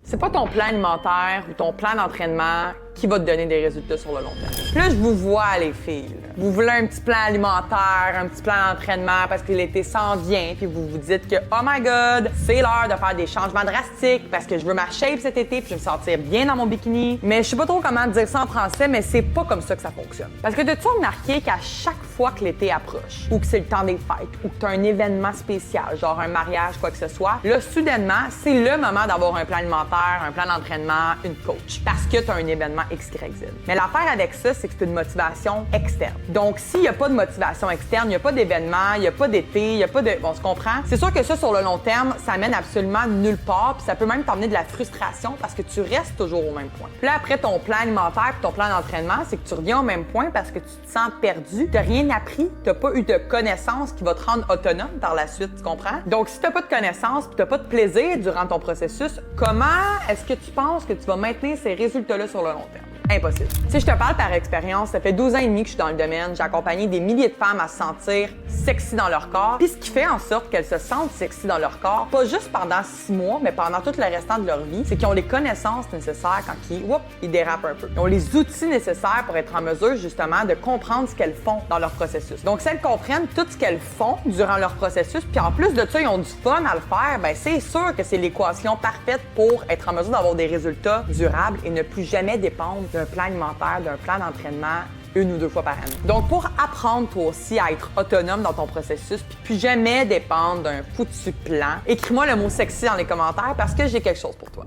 C'est pas ton plan alimentaire ou ton plan d'entraînement qui va te donner des résultats sur le long terme. Puis là, je vous vois, les filles. Là. Vous voulez un petit plan alimentaire, un petit plan d'entraînement parce que l'été s'en vient, puis vous vous dites que « Oh my God, c'est l'heure de faire des changements drastiques parce que je veux ma shape cet été puis je veux me sentir bien dans mon bikini. » Mais je sais pas trop comment dire ça en français, mais c'est pas comme ça que ça fonctionne. Parce que t'as-tu remarqué qu'à chaque fois que l'été approche, ou que c'est le temps des fêtes, ou que t'as un événement spécial, genre un mariage, quoi que ce soit, là, soudainement, c'est le moment d'avoir un plan alimentaire, un plan d'entraînement, une coach. Parce que t'as un événement XYZ. Mais l'affaire avec ça, c'est que c'est une motivation externe. Donc, s'il n'y a pas de motivation externe, il n'y a pas d'événement, il n'y a pas d'été, il n'y a pas de... Bon, on se comprend? C'est sûr que ça, sur le long terme, ça mène absolument nulle part, puis ça peut même t'emmener de la frustration parce que tu restes toujours au même point. Puis là, après ton plan alimentaire puis ton plan d'entraînement, c'est que tu reviens au même point parce que tu te sens perdu, t'as rien appris, t'as pas eu de connaissances qui va te rendre autonome par la suite, tu comprends? Donc, si t'as pas de connaissances puis t'as pas de plaisir durant ton processus, comment est-ce que tu penses que tu vas maintenir ces résultats-là sur le long terme? Impossible. Si je te parle par expérience, ça fait 12 ans et demi que je suis dans le domaine. J'ai accompagné des milliers de femmes à se sentir sexy dans leur corps. Puis ce qui fait en sorte qu'elles se sentent sexy dans leur corps, pas juste pendant 6 mois, mais pendant tout le restant de leur vie, c'est qu'ils ont les connaissances nécessaires quand ils dérapent un peu. Ils ont les outils nécessaires pour être en mesure justement de comprendre ce qu'elles font dans leur processus. Donc si elles comprennent tout ce qu'elles font durant leur processus, puis en plus de ça, ils ont du fun à le faire, ben c'est sûr que c'est l'équation parfaite pour être en mesure d'avoir des résultats durables et ne plus jamais dépendre d'un plan alimentaire, d'un plan d'entraînement 1 ou 2 fois par année. Donc, pour apprendre toi aussi à être autonome dans ton processus puis plus jamais dépendre d'un foutu plan, écris-moi le mot sexy dans les commentaires parce que j'ai quelque chose pour toi.